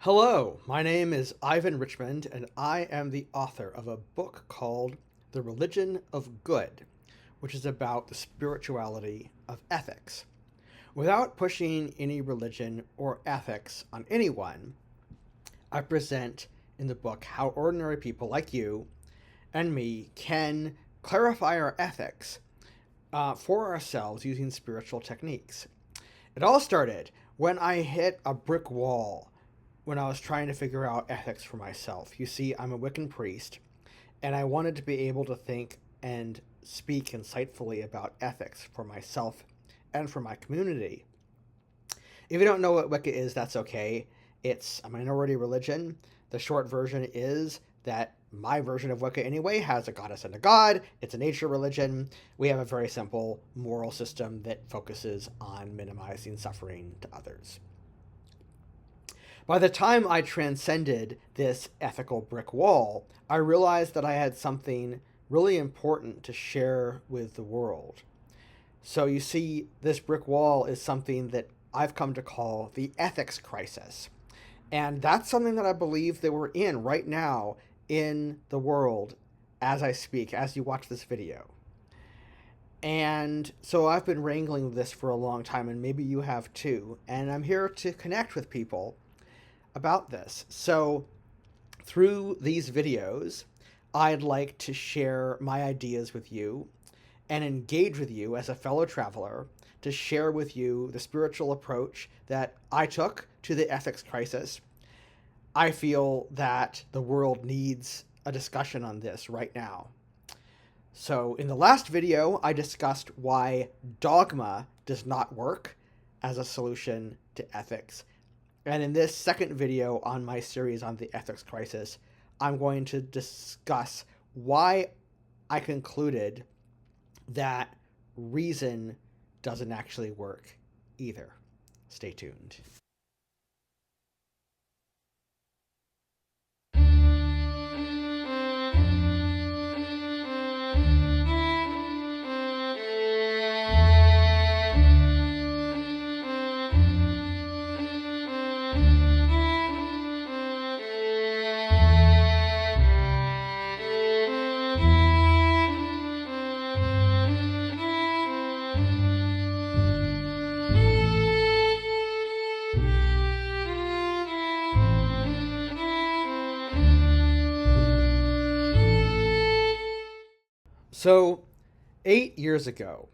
Hello, my name is Ivan Richmond, and I am the author of a book called The Religion of Good, which is about the spirituality of ethics. Without pushing any religion or ethics on anyone, I present in the book how ordinary people like you and me can clarify our ethics for ourselves using spiritual techniques. It all started when I hit a brick wall when I was trying to figure out ethics for myself. You see, I'm a Wiccan priest, and I wanted to be able to think and speak insightfully about ethics for myself and for my community. If you don't know what Wicca is, that's okay. It's a minority religion. The short version is that my version of Wicca, anyway, has a goddess and a god. It's a nature religion. We have a very simple moral system that focuses on minimizing suffering to others. By the time I transcended this ethical brick wall, I realized that I had something really important to share with the world. So you see, this brick wall is something that I've come to call the ethics crisis. And that's something that I believe that we're in right now in the world as I speak, as you watch this video. And so I've been wrangling with this for a long time, and maybe you have too. And I'm here to connect with people about this. So through these videos, I'd like to share my ideas with you and engage with you as a fellow traveler to share with you the spiritual approach that I took to the ethics crisis. I feel that the world needs a discussion on this right now. So in the last video, I discussed why dogma does not work as a solution to ethics. And in this second video on my series on the ethics crisis, I'm going to discuss why I concluded that reason doesn't actually work either. Stay tuned. So 8 years ago,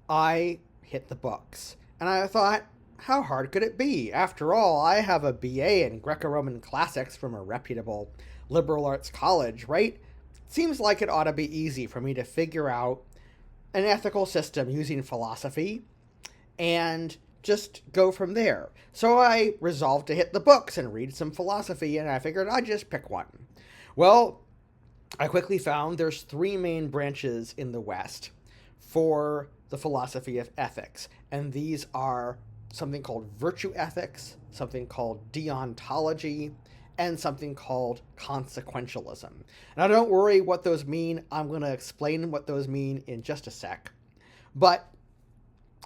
I hit the books, and I thought, how hard could it be? After all, I have a BA in Greco-Roman classics from a reputable liberal arts college, right? Seems like it ought to be easy for me to figure out an ethical system using philosophy and just go from there. So I resolved to hit the books and read some philosophy, and I figured I'd just pick one. Well, I quickly found there's three main branches in the West for the philosophy of ethics, and these are something called virtue ethics, something called deontology, and something called consequentialism. Now, don't worry what those mean. I'm going to explain what those mean in just a sec. But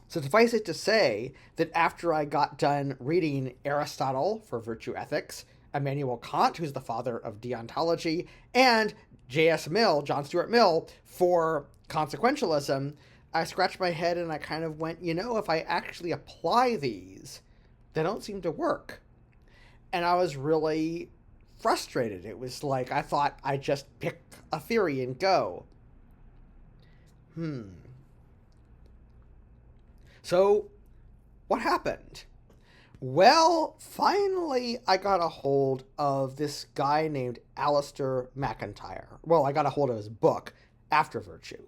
suffice it to say that after I got done reading Aristotle for virtue ethics, Immanuel Kant, who's the father of deontology, and J.S. Mill, John Stuart Mill, for consequentialism, I scratched my head and I kind of went, if I actually apply these, they don't seem to work. And I was really frustrated. It was like I thought I'd just pick a theory and go. So, what happened? Well, finally, I got a hold of this guy named Alistair MacIntyre. Well, I got a hold of his book, After Virtue.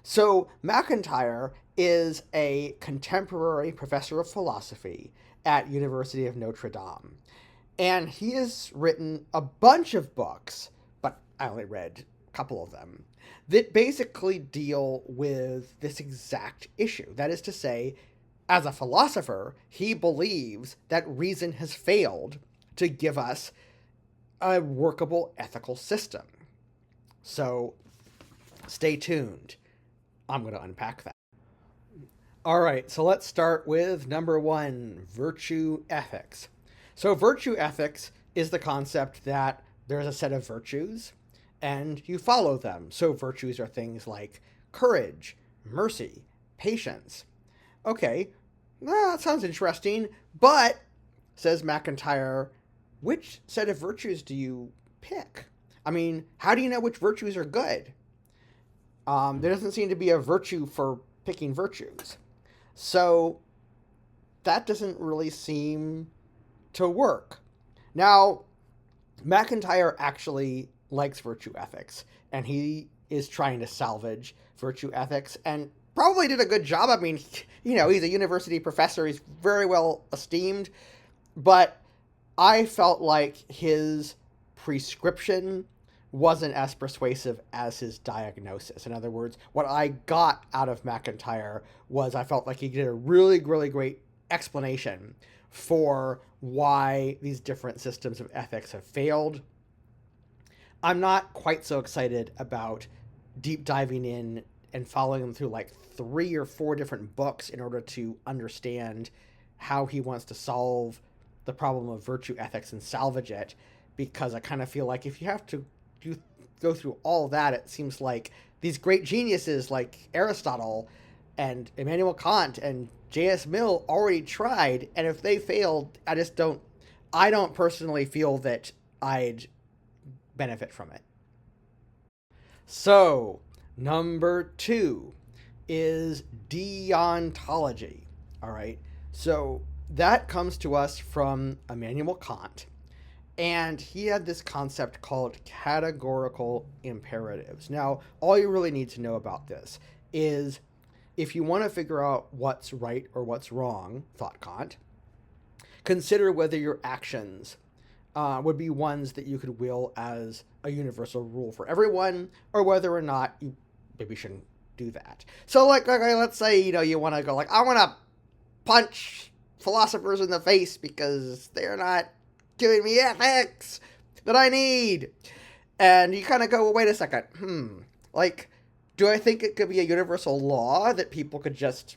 So, MacIntyre is a contemporary professor of philosophy at University of Notre Dame. And he has written a bunch of books, but I only read a couple of them, that basically deal with this exact issue. That is to say, as a philosopher, he believes that reason has failed to give us a workable ethical system. So stay tuned. I'm going to unpack that. All right, so let's start with number one, virtue ethics. So virtue ethics is the concept that there's a set of virtues and you follow them. So virtues are things like courage, mercy, patience. Okay, well, that sounds interesting, but, says McIntyre, which set of virtues do you pick? I mean, how do you know which virtues are good? There doesn't seem to be a virtue for picking virtues. So that doesn't really seem to work. Now, McIntyre actually likes virtue ethics, and he is trying to salvage virtue ethics, and probably did a good job. I mean, he's a university professor. He's very well esteemed, but I felt like his prescription wasn't as persuasive as his diagnosis. In other words, what I got out of McIntyre was I felt like he did a really, really great explanation for why these different systems of ethics have failed. I'm not quite so excited about deep diving in and following him through like 3 or 4 different books in order to understand how he wants to solve the problem of virtue ethics and salvage it, because I kind of feel like if you have to go through all that, it seems like these great geniuses like Aristotle and Immanuel Kant and J.S. Mill already tried, and if they failed, I don't personally feel that I'd benefit from it. So, number 2 is deontology. All right. So that comes to us from Immanuel Kant. And he had this concept called categorical imperatives. Now, all you really need to know about this is if you want to figure out what's right or what's wrong, thought Kant, consider whether your actions would be ones that you could will as a universal rule for everyone, or whether or not you maybe shouldn't do that. So, like let's say, you want to go like, I want to punch philosophers in the face because they're not giving me ethics that I need. And you kind of go, well, wait a second. Do I think it could be a universal law that people could just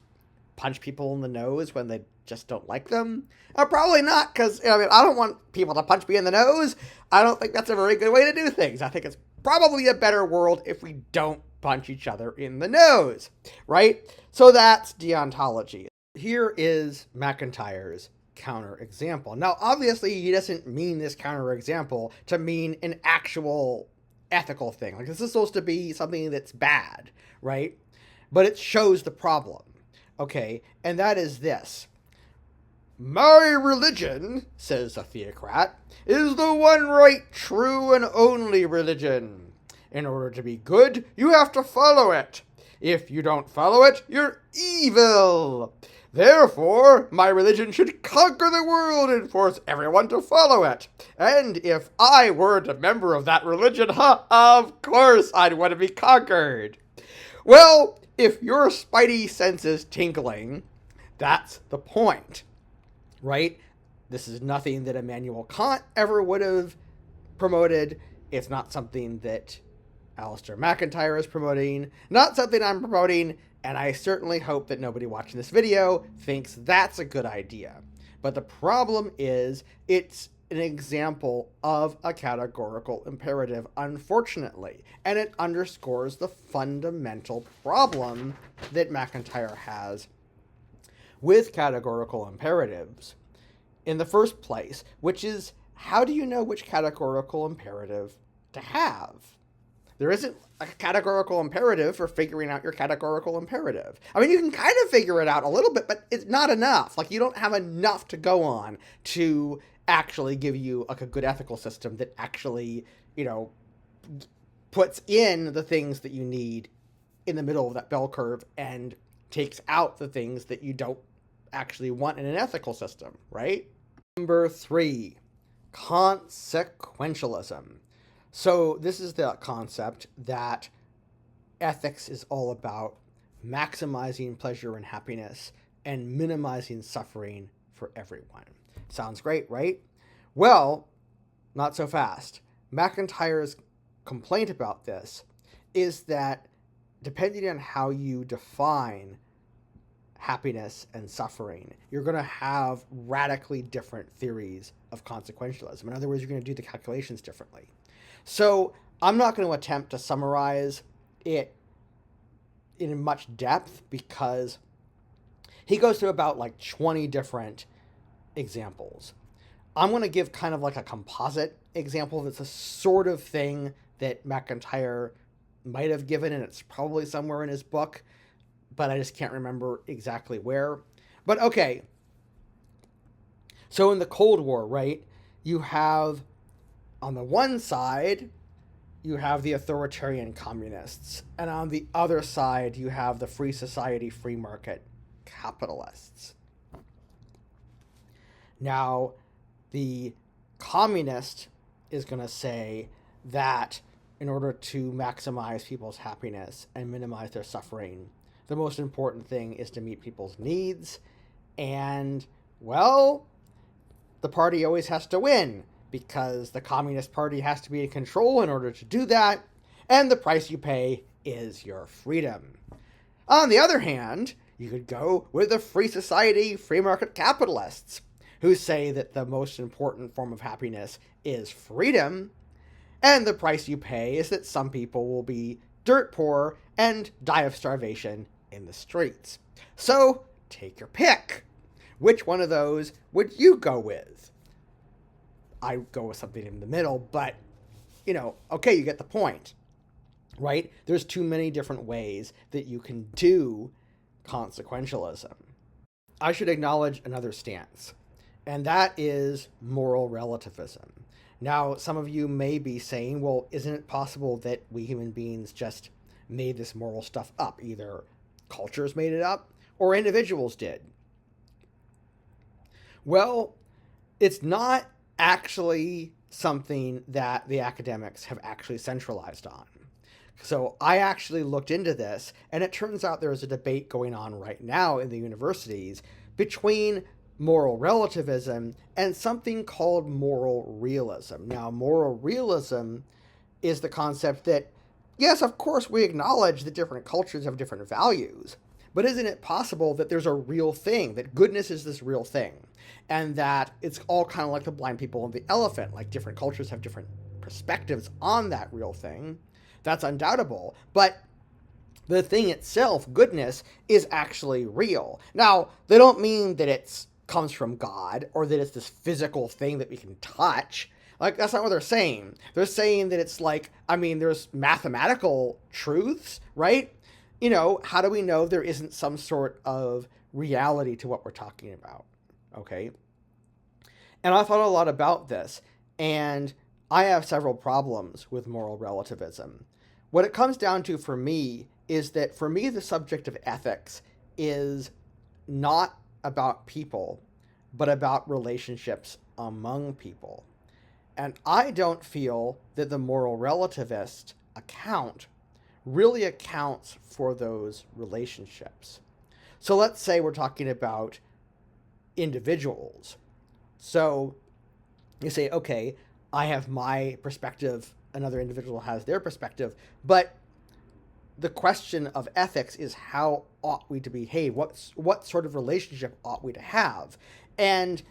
punch people in the nose when they just don't like them? Probably not, because I don't want people to punch me in the nose. I don't think that's a very good way to do things. I think it's probably a better world if we don't punch each other in the nose, right? So that's deontology. Here is McIntyre's counterexample. Now, obviously, he doesn't mean this counterexample to mean an actual ethical thing. Like, this is supposed to be something that's bad, right? But it shows the problem, okay? And that is this. My religion, says the theocrat, is the one right, true, and only religion. In order to be good, you have to follow it. If you don't follow it, you're evil. Therefore, my religion should conquer the world and force everyone to follow it. And if I weren't a member of that religion, of course I'd want to be conquered. Well, if your spidey sense is tingling, that's the point, right? This is nothing that Immanuel Kant ever would have promoted. It's not something that Alistair McIntyre is promoting, not something I'm promoting, and I certainly hope that nobody watching this video thinks that's a good idea. But the problem is, it's an example of a categorical imperative, unfortunately, and it underscores the fundamental problem that McIntyre has with categorical imperatives in the first place, which is, how do you know which categorical imperative to have? There isn't a categorical imperative for figuring out your categorical imperative. I mean, you can kind of figure it out a little bit, but it's not enough. Like, you don't have enough to go on to actually give you like a good ethical system that actually, puts in the things that you need in the middle of that bell curve and takes out the things that you don't actually want in an ethical system, right? Number 3, consequentialism. So this is the concept that ethics is all about maximizing pleasure and happiness and minimizing suffering for everyone. Sounds great, right? Well, not so fast. McIntyre's complaint about this is that depending on how you define happiness and suffering, you're going to have radically different theories of consequentialism. In other words, you're going to do the calculations differently. So I'm not going to attempt to summarize it in much depth because he goes through about like 20 different examples. I'm going to give kind of like a composite example that's a sort of thing that McIntyre might have given, and it's probably somewhere in his book, but I just can't remember exactly where. But okay, so in the Cold War, right, you have on the one side, you have the authoritarian communists, and on the other side, you have the free society, free market capitalists. Now, the communist is going to say that in order to maximize people's happiness and minimize their suffering, the most important thing is to meet people's needs. And, well, the party always has to win because the Communist Party has to be in control in order to do that. And the price you pay is your freedom. On the other hand, you could go with the free society, free market capitalists who say that the most important form of happiness is freedom, and the price you pay is that some people will be dirt poor and die of starvation in the streets. So, take your pick. Which one of those would you go with? I go with something in the middle, but, okay, you get the point, right? There's too many different ways that you can do consequentialism. I should acknowledge another stance, and that is moral relativism. Now, some of you may be saying, well, isn't it possible that we human beings just made this moral stuff up? Either cultures made it up or individuals did. Well, it's not actually something that the academics have actually centralized on. So I actually looked into this, and it turns out there is a debate going on right now in the universities between moral relativism and something called moral realism. Now, moral realism is the concept that, yes, of course, we acknowledge that different cultures have different values, but isn't it possible that there's a real thing, that goodness is this real thing, and that it's all kind of like the blind people and the elephant, like different cultures have different perspectives on that real thing? That's undoubtable, but the thing itself, goodness, is actually real. Now, they don't mean that it comes from God or that it's this physical thing that we can touch. Like, that's not what they're saying. They're saying that it's like, there's mathematical truths, right? How do we know there isn't some sort of reality to what we're talking about? Okay. And I thought a lot about this, and I have several problems with moral relativism. What it comes down to for me is that for me, the subject of ethics is not about people, but about relationships among people. And I don't feel that the moral relativist account really accounts for those relationships. So let's say we're talking about individuals. So you say, okay, I have my perspective, another individual has their perspective, but the question of ethics is how ought we to behave? What sort of relationship ought we to have? And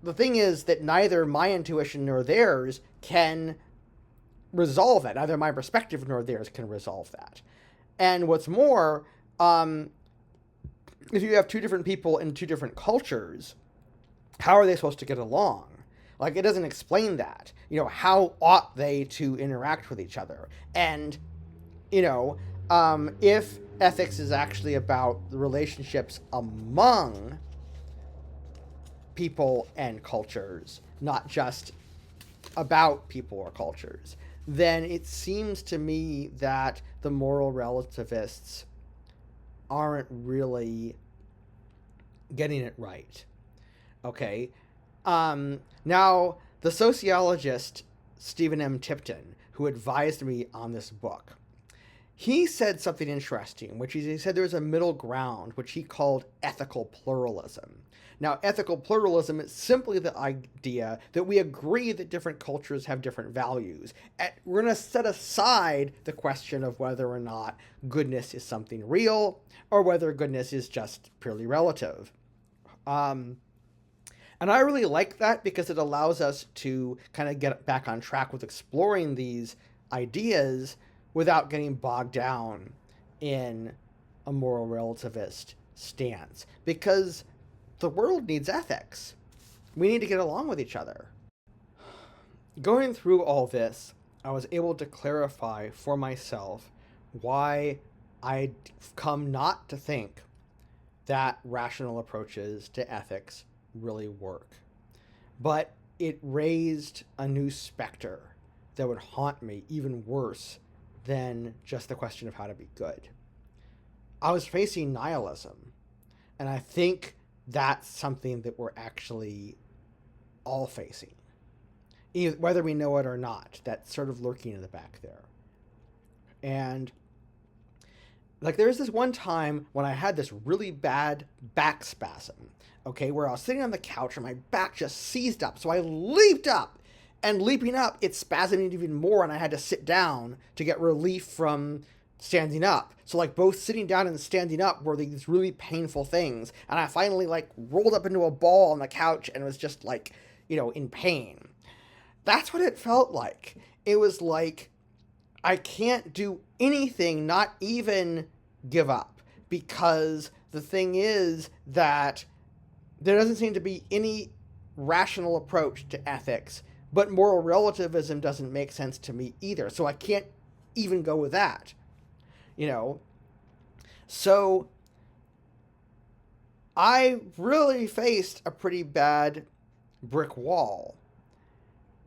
the thing is that neither my intuition nor theirs can resolve that. Neither my perspective nor theirs can resolve that. And what's more, if you have two different people in two different cultures, how are they supposed to get along? Like, it doesn't explain that. How ought they to interact with each other? And, if ethics is actually about the relationships among people and cultures, not just about people or cultures, then it seems to me that the moral relativists aren't really getting it right. Okay. Now, the sociologist Stephen M. Tipton, who advised me on this book, he said something interesting, which is he said there's a middle ground, which he called ethical pluralism. Now, ethical pluralism is simply the idea that we agree that different cultures have different values. And we're going to set aside the question of whether or not goodness is something real or whether goodness is just purely relative. And I really like that because it allows us to kind of get back on track with exploring these ideas without getting bogged down in a moral relativist stance. Because the world needs ethics. We need to get along with each other. Going through all this, I was able to clarify for myself why I'd come not to think that rational approaches to ethics really work. But it raised a new specter that would haunt me even worse than just the question of how to be good. I was facing nihilism, and I think that's something that we're actually all facing, whether we know it or not. That's sort of lurking in the back there. And like there was this one time when I had this really bad back spasm, okay, where I was sitting on the couch and my back just seized up. So I leaped up, and leaping up, it spasmed even more, and I had to sit down to get relief from standing up. So like both sitting down and standing up were these really painful things. And I finally like rolled up into a ball on the couch and was just like, in pain. That's what it felt like. It was like I can't do anything, not even give up, because the thing is that there doesn't seem to be any rational approach to ethics, but moral relativism doesn't make sense to me either. So I can't even go with that, So I really faced a pretty bad brick wall.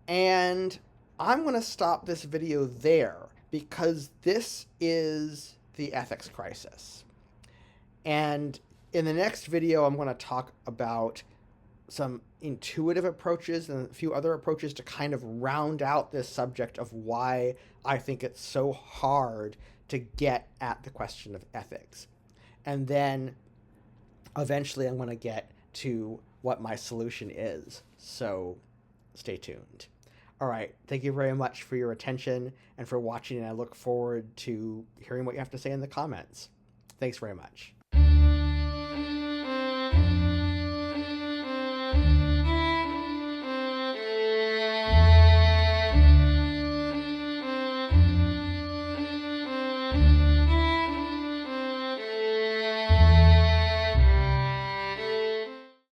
And I'm going to stop this video there because this is the ethics crisis. And in the next video, I'm going to talk about some intuitive approaches and a few other approaches to kind of round out this subject of why I think it's so hard to get at the question of ethics. And then eventually I'm going to get to what my solution is. So stay tuned. All right. Thank you very much for your attention and for watching. And I look forward to hearing what you have to say in the comments. Thanks very much.